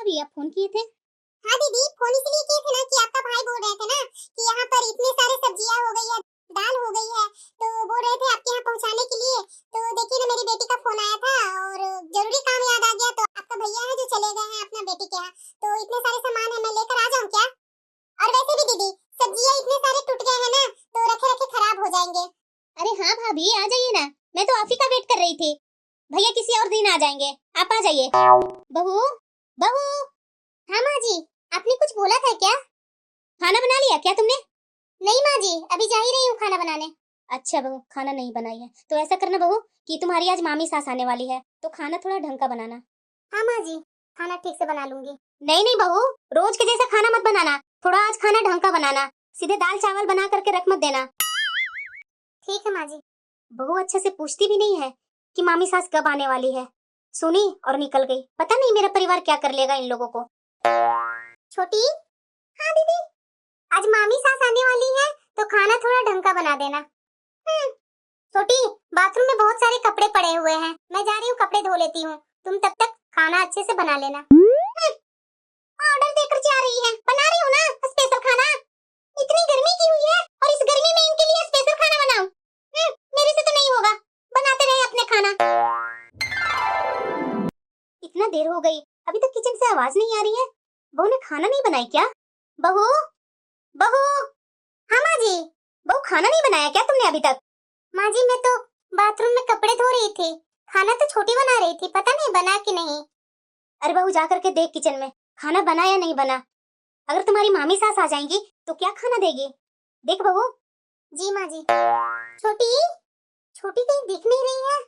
भाभी आप फोन किए थे? हाँ दीदी, फोन इसलिए किए थे ना कि आपका भाई बोल रहे थे ना कि यहाँ पर इतने सारे सब्जियां हो गई है, दाल हो गई है, तो बोल रहे थे आपके यहाँ पहुँचाने के लिए। तो देखिए ना, मेरी बेटी का फोन आया था और जरूरी काम याद आ गया, तो आपका भैया है जो चले गए हैं अपना बेटी के यहाँ, तो इतने सारे सामान है, मैं लेकर आ जाऊँ क्या? और वैसे भी दीदी, सब्जियां इतने सारे टूट गए हैं ना, तो रखे रखे खराब हो जाएंगे। अरे हाँ भाभी आ जाइए ना, मैं तो आप ही का वेट कर रही थी। भैया किसी और दिन आ जाएंगे, आप आ जाइए। बहू बहू। हाँ माँ जी, आपने कुछ बोला था क्या? खाना बना लिया क्या तुमने? नहीं माँ जी, अभी जा ही रही हूँ खाना बनाने। अच्छा बहू, खाना नहीं बनाई है तो ऐसा करना बहू कि तुम्हारी आज मामी सास आने वाली है, तो खाना थोड़ा ढंग का बनाना। हाँ माँ जी, खाना ठीक से बना लूंगी। नहीं नहीं बहू, रोज के जैसा खाना मत बनाना, थोड़ा आज खाना ढंग का बनाना। सीधे दाल चावल बना करके रख मत देना। ठीक है माँ जी। बहू अच्छे से पूछती भी नहीं है कि मामी सास कब आने वाली है। सुनी और निकल गई। पता नहीं मेरा परिवार क्या कर लेगा इन लोगों को। छोटी। हाँ दीदी, आज मामी सास आने वाली है तो खाना थोड़ा ढंग का बना देना। छोटी, बाथरूम में बहुत सारे कपड़े पड़े हुए हैं, मैं जा रही हूँ कपड़े धो लेती हूँ, तुम तब तक खाना अच्छे से बना लेना। ऑर्डर देकर जा रही है, बना रही हूँ ना स्पेशल खाना। इतनी गर्मी की हुई है और इस गर्मी में इनके लिए स्पेशल खाना बनाऊं? मेरे से तो नहीं होगा, बनाते रहे अपने खाना। इतना देर हो गई, अभी तक किचन से आवाज नहीं आ रही है। बहू ने खाना नहीं बनाई क्या? बहू बहू। हाँ माँ जी। बहू खाना नहीं बनाया क्या तुमने अभी तक? माँ जी, मैं तो बाथरूम में कपड़े धो रही थी, खाना तो छोटी बना रही थी, पता नहीं बना कि नहीं। अरे बहू जा करके देख किचन में खाना बना या नहीं बना। अगर तुम्हारी मामी सास आ जाएंगी तो क्या खाना देगी, देख बहू। जी माँ जी। छोटी, छोटी कहीं दिख नहीं रही है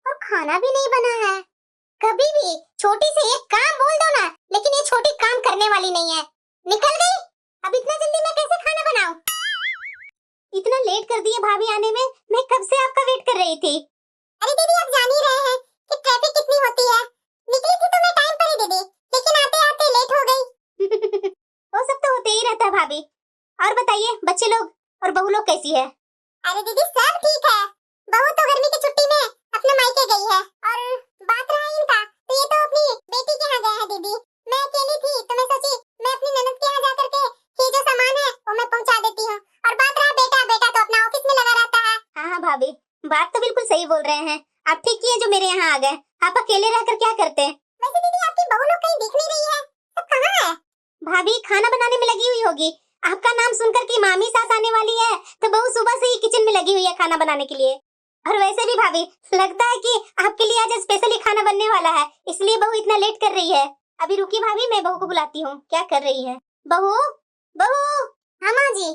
और खाना भी नहीं बना है। कभी भी छोटी से एक काम बोल दो ना, लेकिन ये छोटी काम करने वाली नहीं है। निकल गई, अब इतना जल्दी मैं कैसे खाना बनाऊं? इतना लेट कर दिए भाभी आने में, मैं कब से आपका वेट कर रही थी। अरे दीदी, आप जान ही रहे हैं कि ट्रैफिक कितनी होती है। निकली थी तो मैं टाइम पर ही दीदी, लेकिन आते आते लेट हो गई। वो सब तो होते ही रहता है भाभी। और बताइए बच्चे लोग और बहू लोग कैसी है? अरे दीदी सब ठीक है, बहू तो गर्मी की छुट्टी में अपने मायके गई है, और बात रहा इनका तो ये तो अपनी बेटी के यहाँ गए हैं दीदी। मैं अकेली थी तो मैं सोची मैं अपनी ननद के यहाँ जा करके ये जो सामान है वो मैं पहुँचा देती हूँ। और बात रहा बेटा, बेटा तो अपना ऑफिस में लगा रहता है। हाँ हाँ भाभी, बात तो बिल्कुल सही बोल रहे हैं। आप ठीक किए जो मेरे यहाँ आ गए, आप अकेले रहकर क्या करते? वैसे दीदी आपकी बहू लोग कहीं दिख नहीं रही है, सब कहाँ है? भाभी खाना बनाने में लगी हुई होगी। आपका नाम सुनकर कि मामी सास आने वाली है तो बहू सुबह से ही किचन में लगी हुई है खाना बनाने के लिए। और वैसे भी भाभी लगता है कि आपके लिए आज स्पेशली खाना बनने वाला है, इसलिए बहू इतना लेट कर रही है। अभी रुकी भाभी, मैं बहू को बुलाती हूँ, क्या कर रही है बहू? बहू। हाँ माँ जी।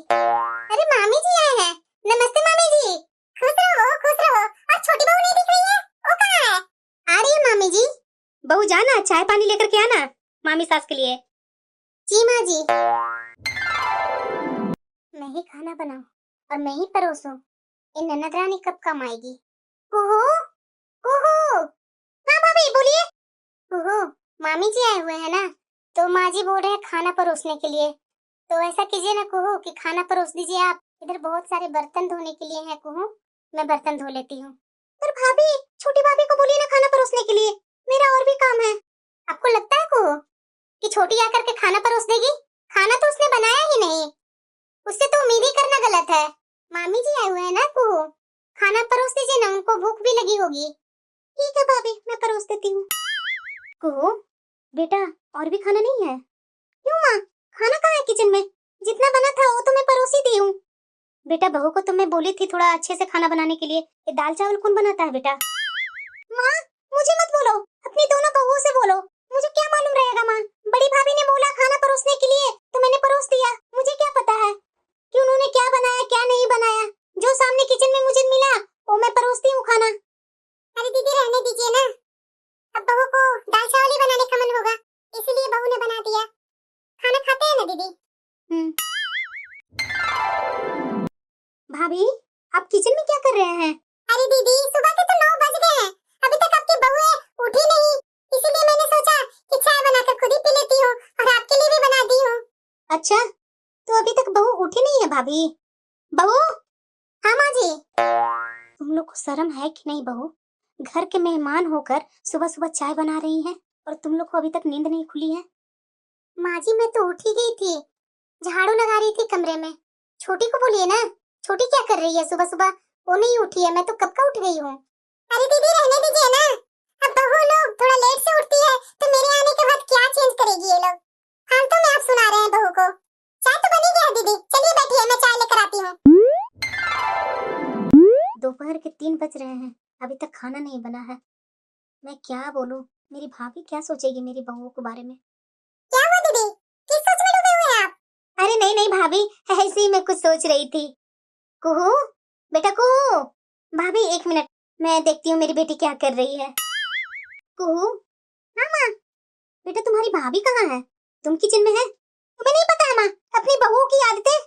अरे मामी जी आए हैं, नमस्ते मामी जी। खुश रहो खुश रहो। और छोटी बहू नहीं दिख रही है, वो कहाँ है? आ रही है मामी जी। बहू जाना चाय पानी लेकर के आना मामी सास के लिए। जी माँ जी। मैं ही खाना बनाऊं और मैं ही परोसूं, ये ननद रानी कब कम आएगी? कुहू कुहू। हाँ भाभी बोलिए। कुहू, मामी जी आए हुए हैं ना, तो माँ जी बोल रहे हैं खाना परोसने के लिए, तो ऐसा कीजिए ना कुहू कि खाना परोस दीजिए आप। इधर बहुत सारे बर्तन धोने के लिए हैं कुहू, मैं बर्तन धो लेती हूँ। पर भाभी, छोटी भाभी को बोलिए ना खाना परोसने के लिए, मेरा और भी काम है। आपको लगता है कुहू कि छोटी आकर के खाना परोस देगी? खाना तो उसने बनाया ही नहीं, उससे तो उम्मीद ही करना गलत है। मामी जी आए हुए हैं ना कुहू, खाना परोस दीजिए ना, उनको भूख भी लगी होगी। ठीक है भाभी, मैं परोस देती हूँ। कुहू बेटा, और भी खाना नहीं है? क्यों माँ, खाना कहाँ है किचन में? जितना बना था वो तो मैं परोस ही दी हूँ। बेटा बहू को तो मैं बोली थी थोड़ा अच्छे से खाना बनाने के लिए, ये दाल चावल कौन बनाता है बेटा? माँ मुझे मत बोलो, अपनी दोनों बहुओं से बोलो, मुझे क्या मालूम रहेगा माँ। बड़ी भाभी ने बोला खाना परोसने के लिए तो मैंने परोस दिया, मुझे क्या पता है कि उन्होंने क्या बनाया क्या नहीं बनाया। जो सामने किचन में मुझे मिला वो मैं परोसती हूँ खाना। अरे दीदी रहने दीजिए ना, अब बहू को दाल चावल ही बनाने का मन होगा, इसीलिए बहू ने बना दिया। खाना खाते हैं ना दीदी? भाभी आप किचन में क्या कर रहे हैं? अरे दीदी सुबह के तो 9 बज गए हैं, अभी तक आपकी बहू उठी नहीं, इसीलिए मैंने सोचा कि चाय बनाकर खुद ही पी लेती हूँ और आपके लिए भी बना दी हूँ। अच्छा, तो अभी तक बहू उठी नहीं है भाभी? बहू। हाँ माँ जी। तुम लोग को शर्म है कि नहीं बहू? घर के मेहमान होकर सुबह सुबह चाय बना रही हैं और तुम लोग को अभी तक नींद नहीं खुली है। माँ जी मैं तो उठ ही गई थी, झाड़ू लगा रही थी कमरे में। छोटी को बोलिए ना, छोटी क्या कर रही है सुबह सुबह? वो नहीं उठी है, मैं तो कब का उठ गई हूँ। अरे दीदी रहने दीजिए ना, अब बहू लोग थोड़ा लेट से उठती है तो मेरे आने के बाद क्या चेंज करेगी ये लोग। फालतू में आप सुना रहे हैं बहू को। चाय तो बनी गया दीदी, चलिए बैठिए मैं चाय लेकर आती हूँ। दोपहर के 3 बज रहे हैं, अभी तक खाना नहीं बना है। मैं क्या बोलूं, मेरी भाभी क्या सोचेगी मेरी बहू के बारे में। क्या हुआ दीदी, किस सोच में डूबे हुए हैं आप? अरे नहीं नहीं भाभी, ऐसे ही मैं कुछ सोच रही थी। कुहू, बेटा कुहू। भाभी 1 मिनट, मैं देखती हूँ मेरी बेटी क्या कर रही है। कुहू। हाँ माँ। बेटा तुम्हारी भाभी कहाँ है? तुम किचन में है? तुम्हें नहीं पता है माँ, अपनी बहू की आदतें।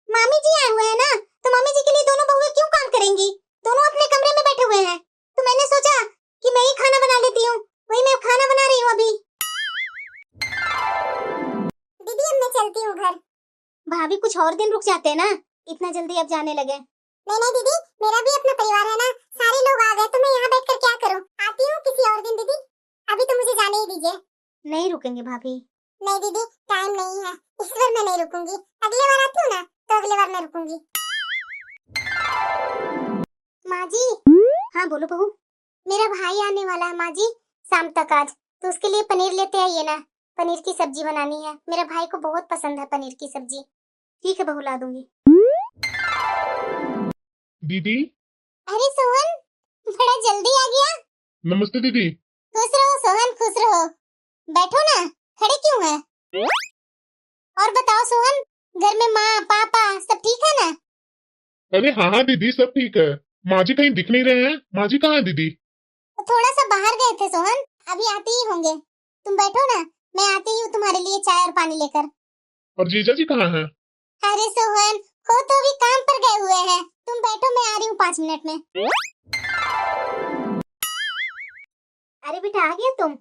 मामी जी आए हुए हैं ना, तो मामी जी के लिए दोनों बहुएं क्यों काम करेंगी? दोनों अपने कमरे में बैठे हुए हैं, तो मैंने सोचा कि मैं ही खाना बना लेती हूँ। वही मैं खाना बना रही हूँ अभी। दीदी अब मैं चलती हूँ घर। भाभी कुछ और दिन रुक जाते हैं ना, इतना जल्दी अब जाने लगे। नहीं नहीं दीदी, मेरा भी अपना परिवार है ना, सारे लोग आ गए तो मैं यहाँ बैठकर क्या करूँ? आती हूँ किसी और दिन दीदी, अभी तो मुझे जाने ही दीजिए। नहीं रुकेंगे भाभी। नहीं दीदी टाइम नहीं है, इस बार मैं नहीं रुकूंगी। अगले बार आती हूँ ना तो अगले बार मैं रुकूंगी। माँ जी। हाँ बोलो बहू। मेरा भाई आने वाला है माँ जी, शाम तक आज, तो उसके लिए पनीर लेते आइए ना, पनीर की सब्जी बनानी है। मेरे भाई को बहुत पसंद है पनीर की सब्जी। ठीक है बहू, ला दूंगी। दीदी। अरे सोहन, बड़ा जल्दी आ गया। नमस्ते दीदी। खुश रहो सोहन, खुश रहो। बैठो ना, खड़े क्यों हैं? और बताओ सोहन, घर में माँ पापा सब ठीक है ना? अरे हाँ हाँ दीदी, सब ठीक है। माँ जी कहीं दिख नहीं रहे हैं। माँ जी कहाँ है दीदी? तो थोड़ा सा बाहर गए थे सोहन, अभी आते ही होंगे। तुम बैठो ना, मैं आती हूँ तुम्हारे लिए चाय और पानी लेकर। और जीजा जी कहाँ हैं? अरे सोहन, वो तो अभी काम पर गए हुए हैं। तुम बैठो, मैं आ रही हूँ 5 मिनट में। अरे बेटा आ गया तुम?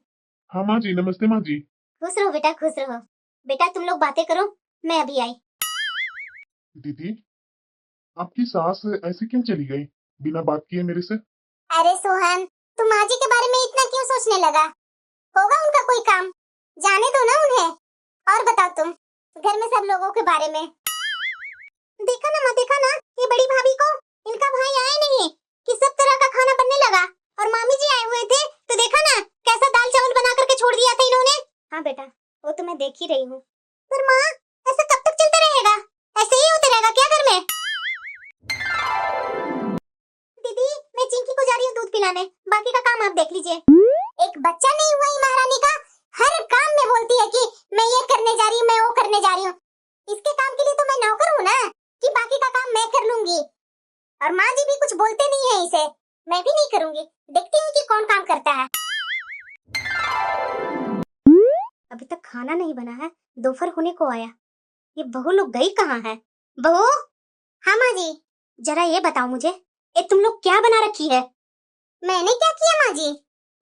हाँ माँ जी, नमस्ते माँ जी। खुश रहो बेटा, खुश रहो। बेटा तुम लोग बातें करो, मैं अभी आई। दीदी, आपकी सास ऐसे क्यों चली गई बिना बात किए मेरे से? अरे सोहन, तुम माँ जी के बारे में इतना क्यों सोचने लगा? होगा उनका कोई काम, जाने दो ना उन्हें। और बताओ तुम, घर में सब लोगों के बारे में। देखा ना माँ, देखा ना ये बड़ी भाभी को, इनका भाई आए नहीं कि सब तरह का खाना बनने लगा। और मामी जी आए हुए थे तो देखा ना कैसा दाल चावल बना करके छोड़ दिया था इन्होंने। हाँ बेटा, वो तो मैं देख ही रही हूँ। पर माँ, ऐसा कब तक चलता रहेगा? ऐसे ही होता रहेगा क्या घर में? दीदी मैं चिंकी को जा रही हूँ दूध पिलाने, बाकी का काम आप देख लीजिए। एक बच्चा नहीं हुआ ही महारानी का, हर काम में बोलती है कि मैं ये करने जा रही हूँ, मैं वो करने जा रही हूँ। इसके काम के लिए तो मैं नौकर हूँ ना, कि बाकी का काम मैं कर लूंगी। और माँ जी भी कुछ बोलते नहीं है इसे, मैं भी नहीं करूंगी। देखती हूँ कि कौन काम करता है। अभी तक खाना नहीं बना है, दोपहर होने को आया। ये बहू लोग गई कहाँ है? बहू। हाँ माँ जी। जरा ये बताओ मुझे, ये तुम लोग क्या बना रखी है? मैंने क्या किया माँ जी?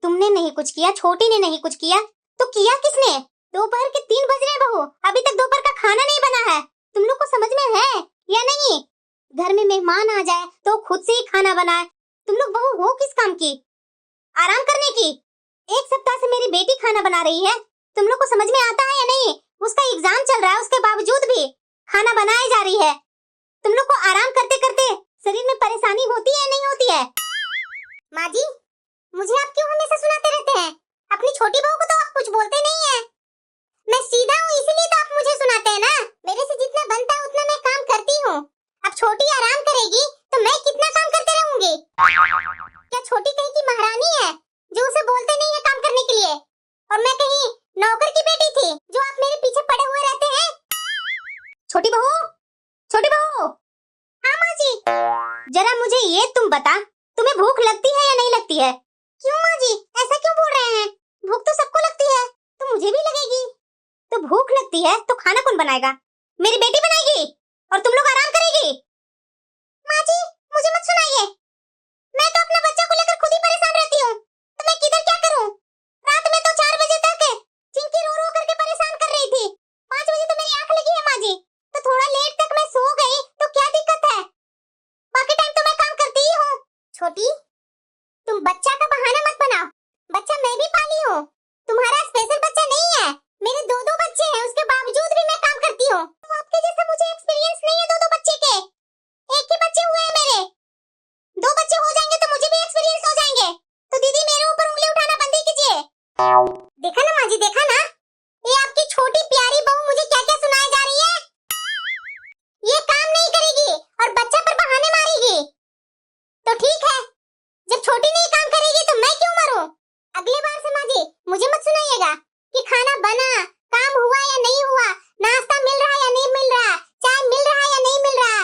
तुमने नहीं कुछ किया, छोटी ने नहीं कुछ किया, तो किया किसने? दोपहर के 3 बज रहे हैं बहू, अभी तक दोपहर का खाना नहीं बना है। तुम लोग को समझ में है या नहीं? घर में मेहमान आ जाए तो खुद से ही खाना बनाए। तुम लोग बहू हो किस काम की? आराम करने की। 1 सप्ताह से मेरी बेटी खाना बना रही है, तुम लोग को समझ में आता है या नहीं? उसका एग्जाम चल रहा है, उसके बावजूद भी खाना बनाई जा रही है। तुम लोग को आराम करते करते शरीर में परेशानी होती है नहीं होती है? माँ जी, मुझे आप क्यों हमेशा सुनाते रहते हैं? अपनी छोटी बहू को तो आप कुछ बोलते नहीं है। मैं सीधा हूँ इसीलिए तो आप मुझे सुनाते हैं ना। मेरे से जितना बनता है उतना मैं काम करती हूँ। अब छोटी आराम करेगी तो मैं कितना काम करते रहूंगी? क्या छोटी कहीं की महारानी है जो उसे बोलते नहीं है काम करने के लिए? और मैं कहीं नौकर की बेटी थी जो आप मेरे पीछे पड़े हुए रहते हैं? छोटी बहू, छोटी बहू। हाँ माँ जी। जरा मुझे ये तुम बता, तुम्हें भूख लगती है या नहीं लगती है? क्यों माँ जी, ऐसा क्यों बोल रहे हैं? भूख तो सबको लगती है, तो मुझे भी लगेगी। तो भूख लगती है तो खाना कौन बनाएगा? मेरी बेटी बनाएगी और तुम लोग आराम करेगी। माँ जी, मुझे मत सुनाइए। मैं तो अपने बच्चा को लेकर खुद ही परेशान रहती हूँ, तो मैं किधर क्या करूँ? रात में तो 4 बजे तक चिंकी रो रो करके परेशान कर रही थी। 5 बजे तो मेरी आंख लगी है माँ जी, तो थोड़ा लेट तक मैं सो गई तो क्या दिक्कत है? बाकी टाइम तो मैं काम करती ही हूँ। छोटी, तुम बच्चा का बहाना मत बनाओ। बच्चा मैं भी पाली हूँ, तुम्हारा स्पेशल बच्चा नहीं है। मेरे 2 बच्चे हैं देखा ना माँ जी, देखा ना, ये आपकी छोटी प्यारी बहू मुझे क्या क्या सुनाई जा रही है। ये काम नहीं करेगी और बच्चा पर बहाने मारेगी। तो ठीक है, जब छोटी नहीं काम करेगी तो मैं क्यों मरूं। अगली बार से माँ जी मुझे मत सुनाइएगा कि खाना बना, काम हुआ या नहीं हुआ, नाश्ता मिल रहा या नहीं मिल रहा, चाय मिल रहा या नहीं मिल रहा।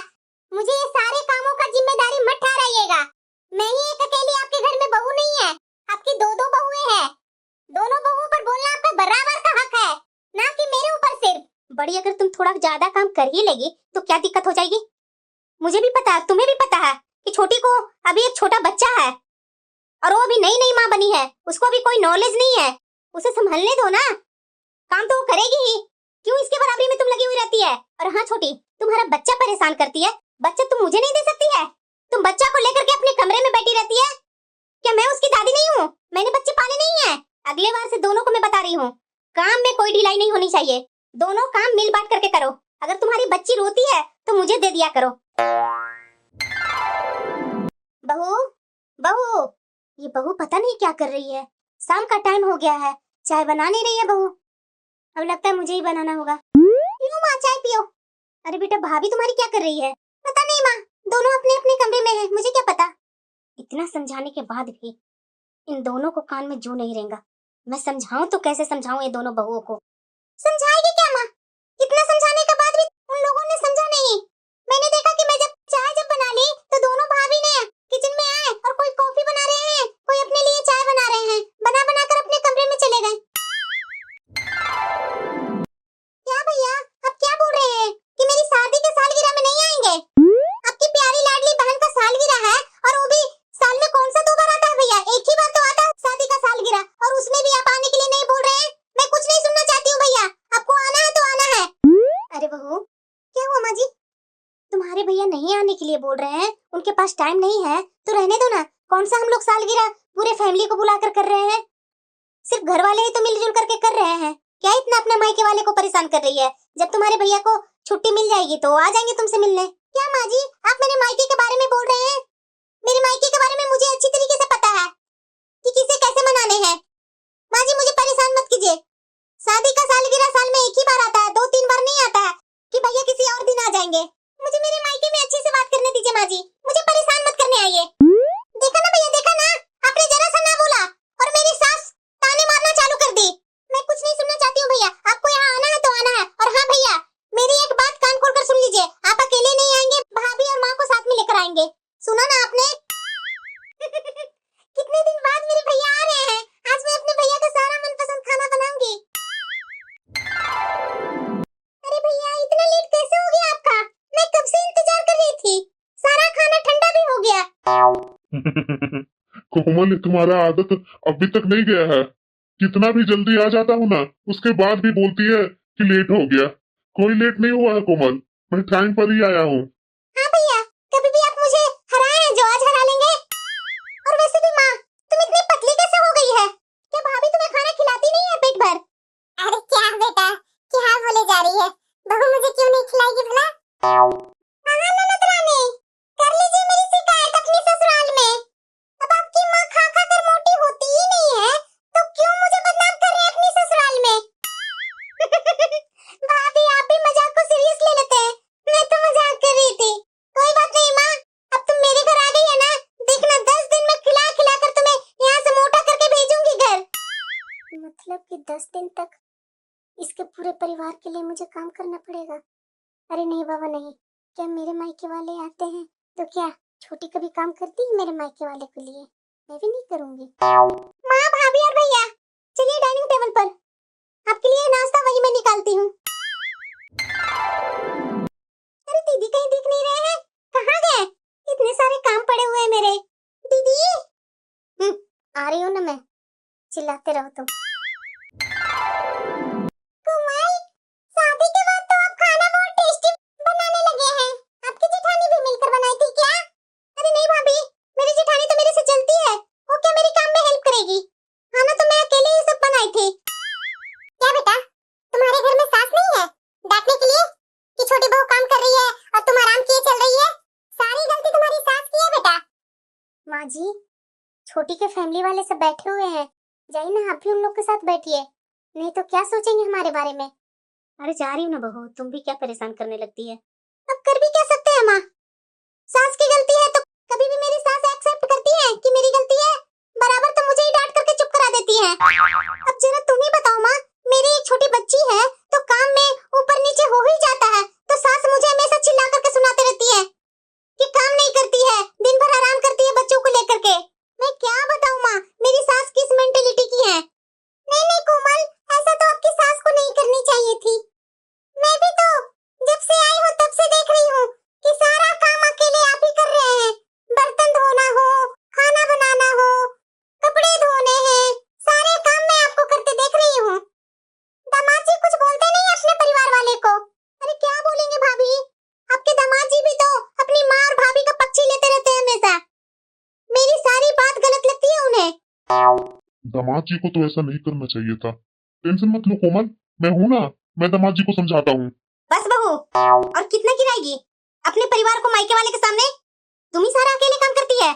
मुझे ये सारे कामों का जिम्मेदारी मत ठहराइएगा। मैं ही एक अकेली आपके घर में बहू नहीं है, आपकी दो दो बहुएं हैं। दोनों बहुओं पर बोलना आपका बराबर का हक है, ना कि मेरे ऊपर सिर्फ। बड़ी, अगर तुम थोड़ा ज्यादा काम कर ही लेगी तो क्या दिक्कत हो जाएगी। मुझे भी पता है, तुम्हें भी पता है कि छोटी को अभी एक छोटा बच्चा है और वो अभी नई नई माँ बनी है, उसको अभी कोई नॉलेज नहीं है। उसे संभालने दो ना, काम तो वो करेगी ही। क्यों इसके बराबरी में तुम लगी हुई रहती है। और हाँ छोटी, तुम्हारा बच्चा परेशान करती है, बच्चा तुम मुझे नहीं दे सकती है। तुम बच्चा को लेकर के अपने कमरे में बैठी रहती है। क्या मैं उसकी दादी नहीं हूँ? मैंने बच्चे पाले नहीं है। अगले बार से दोनों को मैं बता रही हूँ, काम में कोई ढिलाई नहीं होनी चाहिए। दोनों काम मिल बांट करके करो। अगर तुम्हारी बच्ची रोती है तो मुझे दे दिया करो। बहू, बहू, ये बहू पता नहीं क्या कर रही है। शाम का टाइम हो गया है, चाय बना नहीं रही है बहू। अब लगता है मुझे ही बनाना होगा। पियो माँ, चाय पियो। अरे बेटा, भाभी तुम्हारी क्या कर रही है? पता नहीं माँ, दोनों अपने अपने कमरे में हैं, मुझे क्या पता। इतना समझाने के बाद भी इन दोनों को कान में जू नहीं रहेगा। मैं समझाऊं तो कैसे समझाऊं ये दोनों बहुओं को? समझाएगी क्या माँ? इतना समझाने के बाद भी उन लोगों ने समझा नहीं। मैंने देखा कि मैं जब चाय बना ली तो दोनों भाभी ने किचन में आए और कोई कॉफी बना रहे हैं, कोई अपने लिए चाय बना रहे हैं, बना बना कर अपने कमरे में चले गए। क्या भैया, आप क्या बोल रहे हैं कि मेरी शादी के सालगिरह में नहीं आएंगे? आपकी प्यारी लाडली बहन का सालगिरह है और वो भी साल में कौन सा 2 बार आता है भैया? एक ही बार तो आता है शादी का सालगिरह, और उसमें भी आप आने के लिए नहीं बोल रहे हैं। मैं कुछ नहीं सुनना चाहती हूँ भैया, आपको आना है तो आना है। अरे बहू, क्या हुआ माँ जी? तुम्हारे भैया नहीं आने के लिए बोल रहे हैं, उनके पास टाइम नहीं है तो रहने दो ना। कौन सा हम लोग सालगिरह पूरे फैमिली को बुलाकर कर रहे हैं? सिर्फ घर वाले ही तो मिलजुल करके कर रहे हैं। क्या इतना अपने मायके वाले को परेशान कर रही है? जब तुम्हारे भैया को छुट्टी मिल जाएगी तो आ जाएंगे तुमसे मिलने। क्या माँ जी, आप मेरे मायके के बारे में बोल रहे हैं? मेरे मायके के बारे में मुझे अच्छी तरीके से पता है कि किसे कैसे मनाने हैं। माँ जी मुझे परेशान मत कीजिए। शादी का सालगिरह साल में एक ही बार आता है, 2-3 बार नहीं आता है कि भैया किसी और दिन आ जाएंगे। मुझे मेरे मायके में अच्छे से बात करने दीजिए माँ जी, मुझे परेशान मत करने आइए। देखा ना भैया, देखा ना, आपने जरा सा ना बोला और मेरी सास ताने मारना चालू कर दी। मैं कुछ नहीं सुनना चाहती हूँ भैया, आपको यहाँ आना है तो आना है। और हाँ भैया, मेरी एक बात कान खोलकर सुन लीजिए, आप अकेले नहीं आएंगे, भाभी और माँ को साथ में लेकर आएंगे। सुना ना आपने? कितने दिन बाद मेरे भैया आ रहे हैं, आज मैं अपने भैया का सारा मनपसंद खाना बनाऊंगी। अरे भैया, इतना लेट कैसे हो गया आपका? मैं कब से इंतजार कर रही थी, सारा खाना ठंडा भी हो गया। कोमल, तुम्हारा आदत अभी तक नहीं गया है। कितना भी जल्दी आ जाता हूँ ना, उसके बाद भी बोलती है कि लेट हो गया। कोई लेट नहीं हुआ है कोमल, मैं टाइम पर ही आया हूँ। हाँ भैया, कभी भी आप मुझे हराए हैं जो आज हरा लेंगे। और वैसे भी माँ, तुम इतनी पतली कैसे हो गई है? क्या भाभी तुम्हें खाना खिलाती नहीं है पेट भर? अरे क्या बेटा, क्या बोले जा रही है? बहू मुझे क्यों नहीं खिलाएगी भला? हाँ ननद रानी, कर लीजिए मेरी शिकायत अपनी ससुराल में। अब आपकी माँ खा खा कर मोटी होती ही नहीं है तो क्यों मुझे बदनाम कर रहे हैं अपनी ससुराल में? भाभी, आप भी मजाक को सीरियस ले लेते हैं। मैं तो मजाक कर रही थी। कोई बात नहीं माँ, अब तुम मेरे घर आ गई है ना, देखना 10 दिन में खिला खिला कर तुम्हें यहाँ से मोटा करके भेजूंगी घर। मतलब कि 10 दिन तक इसके पूरे परिवार के लिए मुझे काम करना पड़ेगा? अरे नहीं बाबा नहीं, क्या मेरे मायके वाले आते हैं तो क्या छोटी कभी काम करती है मेरे मायके वाले के लिए? मैं भी नहीं करूंगी। माँ, भाभी और भैया, चलिए डाइनिंग टेबल पर, आपके लिए नाश्ता वही मैं निकालती हूँ। अरे दीदी कहीं दिख नहीं रहे हैं, कहाँ गए? इतने सारे काम पड़े हुए हैं मेरे। दीदी, आ रही हूँ ना मैं, चिल्लाते रहो तुम। कुमारी, शादी के बाद तो आप खाना बहुत टेस्टी बनाने लगे हैं। आपकी जेठानी भी मिलकर बनाई थी क्या? अरे नहीं भाभी, मेरी जेठानी तो मेरे से जलती है, वो क्या मेरी काम में हेल्प करेगी? खाना तो मैं अकेले ही सब बनाई थी। क्या बेटा, तुम्हारे घर में सास नहीं है डांटने के लिए कि छोटी बहू काम कर रही है और तुम आराम किए चल रही है? सारी गलती तुम्हारी सास की है बेटा। माँ जी, छोटी के फैमिली वाले सब बैठे हुए हैं, जाइए ना, आप भी उन लोग के साथ बैठिए, नहीं तो क्या सोचेंगे हमारे बारे में। अरे जा रही हूँ ना बहू, तुम भी क्या परेशान करने लगती है। अब कर भी क्या सकते हैं माँ, सास की गलती है तो कभी भी मेरी सास एक्सेप्ट करती है कि मेरी गलती है? बराबर तो मुझे ही डांट करके चुप करा देती है। अब जरा तुम ही बताओ माँ, मेरी एक छोटी बच्ची है तो काम में ऊपर नीचे हो ही जाता है, तो सास मुझे हमेशा चिल्ला करके सुनाते रहती है कि काम नहीं करती है, दिन भर आराम करती है बच्चों को लेकर के। मैं क्या बताऊं माँ, मेरी सास किस मेंटेलिटी की है। नहीं नहीं कोमल, ऐसा तो आपकी सास को नहीं करनी चाहिए थी। मैं भी तो जब से आई हूँ तब से देख रही हूँ कि सारा काम अकेले आप ही कर रहे हैं। बर्तन धोना हो, खाना बनाना हो, कपड़े धोने हैं, सारे काम मैं आपको करते देख रही हूँ। दामाद जी कुछ बोलते नहीं अपने परिवार वाले को? अरे क्या बोलेंगे भाभी, आपके दामाद जी भी तो अपनी माँ और भाभी का पक्ष ही लेते रहते हैं हमेशा। मेरी सारी बात गलत लगती है उन्हें। दामाद जी को तो ऐसा नहीं करना चाहिए था। टेंशन मत लो कोमल, मैं हूँ ना, मैं दामाद जी को समझाता हूँ। बस बहू, और कितना गिराएगी अपने परिवार को मायके वाले के सामने? तुम ही सारा अकेले काम करती है।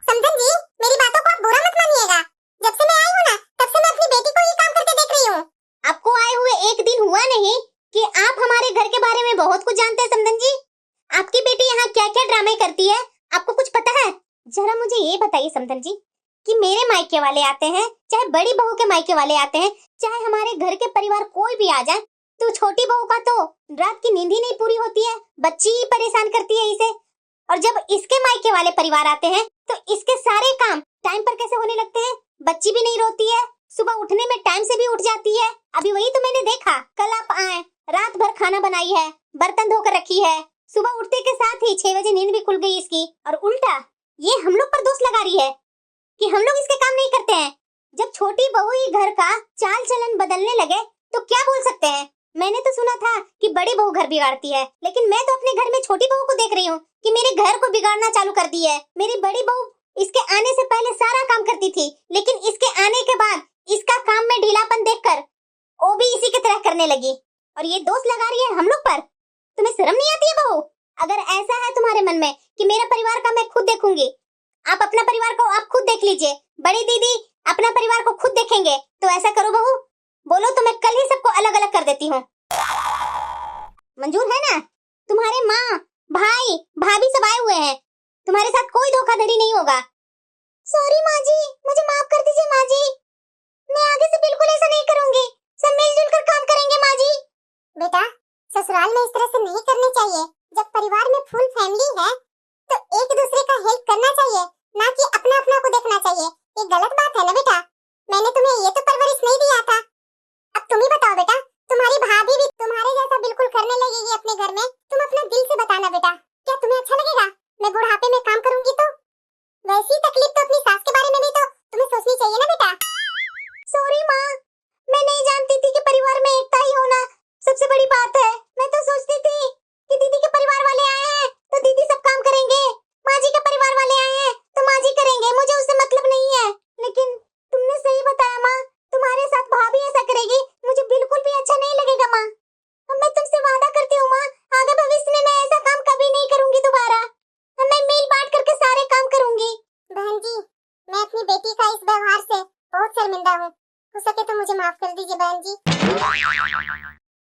समझन जी, मेरी बातों को आप बुरा मत मानिएगा। जब से मैं आई हूँ ना तब से मैं अपनी बेटी को ये काम करते देख रही हूँ। आपको आए हुए एक दिन हुआ नहीं कि आप हमारे घर के बारे में बहुत कुछ जानते हैं समधन जी। आपकी बेटी यहाँ क्या क्या ड्रामे करती है, आपको कुछ पता है? जरा मुझे ये बताइए समधन जी कि मेरे मायके वाले आते हैं, चाहे बड़ी बहू के मायके वाले आते हैं, चाहे हमारे घर के परिवार कोई भी आ जाए, तो छोटी बहू का तो रात की नींद ही नहीं पूरी होती है, बच्ची ही परेशान करती है इसे। और जब इसके मायके वाले परिवार आते हैं तो इसके सारे काम टाइम पर कैसे होने लगते हैं, बच्ची भी नहीं रोती है, सुबह उठने में टाइम से भी उठ जाती है। अभी वही तो मैंने देखा, कल आप आए, रात भर खाना बनाई है, बर्तन धोकर रखी है, सुबह उठते के साथ ही 6 बजे नींद भी खुल गई इसकी। और उल्टा ये हम लोग पर दोष लगा रही है कि हम लोग इसके काम नहीं करते हैं। जब छोटी बहू ही घर का चाल चलन बदलने लगे तो क्या बोल सकते हैं? मैंने तो सुना था कि बड़ी बहू घर बिगाड़ती है, लेकिन मैं तो अपने घर में छोटी बहू को देख रही हूँ कि मेरे घर को बिगाड़ना चालू कर दी है। मेरी बड़ी बहू इसके आने से पहले सारा काम करती थी, लेकिन इसके आने के बाद इसका काम में ढीलापन देखकर वो भी इसी की तरह करने लगी और ये दोष लगा रही है हम लोग पर। तुम्हें शर्म नहीं आती है बहू? अगर ऐसा है तुम्हारे मन में कि मेरा परिवार का मैं खुद देखूंगी, आप अपना परिवार को आप खुद देख लीजिए, बड़ी दीदी अपना परिवार को खुद देखेंगे, तो ऐसा करो बहू, बोलो तो मैं कल ही सबको अलग अलग कर देती हूँ। मंजूर है ना? तुम्हारे माँ भाई भाभी सब आए हुए हैं, तुम्हारे साथ कोई धोखाधड़ी नहीं होगा। सॉरी माँ जी, मुझे माफ कर दीजिए माँ जी, मैं आगे से बिल्कुल ऐसा नहीं करूंगी, सब मिलजुल कर काम करेंगे माँ जी। बेटा, ससुराल में इस तरह से नहीं करनी चाहिए। जब परिवार में फुल फैमिली है तो एक दूसरे का हेल्प करना चाहिए, ना कि अपना अपना को देखना चाहिए। ये गलत बात है ना बेटा, मैंने तुम्हें ये तो परवरिश नहीं दिया था। अब तुम ही बताओ बेटा, तुम्हारी भाभी भी तुम्हारे जैसा बिल्कुल करने लगेगी अपने घर में? तुम अपना दिल से बताना बेटा, क्या तुम्हें अच्छा लगेगा मैं बुढ़ापे में काम करूंगी तो? वैसी तकलीफ तो अपनी सास के बारे में भी तो तुम्हें सोचनी चाहिए ना बेटा। सॉरी माँ, मैं नहीं जानती थी कि परिवार में एकता ही होना सबसे बड़ी बात है। मैं तो सोचती थी कि दीदी के परिवार वाले आए हैं तो दीदी सब काम करेंगे, माँ जी के परिवार वाले आए हैं तो माँ जी करेंगे, मुझे उससे मतलब नहीं है। लेकिन तुमने सही बताया माँ, तुम्हारे साथ भाभी ऐसा करेगी मुझे बिल्कुल भी अच्छा नहीं लगेगा माँ। अब मैं तुमसे वादा करती हूँ माँ, आगे भविष्य में मैं ऐसा काम कभी नहीं करूंगी दोबारा, मैं मिल बांट करके सारे काम करूंगी। बहन जी, मैं अपनी बेटी का इस व्यवहार से बहुत शर्मिंदा हूँ, हो सके तो मुझे माफ कर दीजिए बहन जी।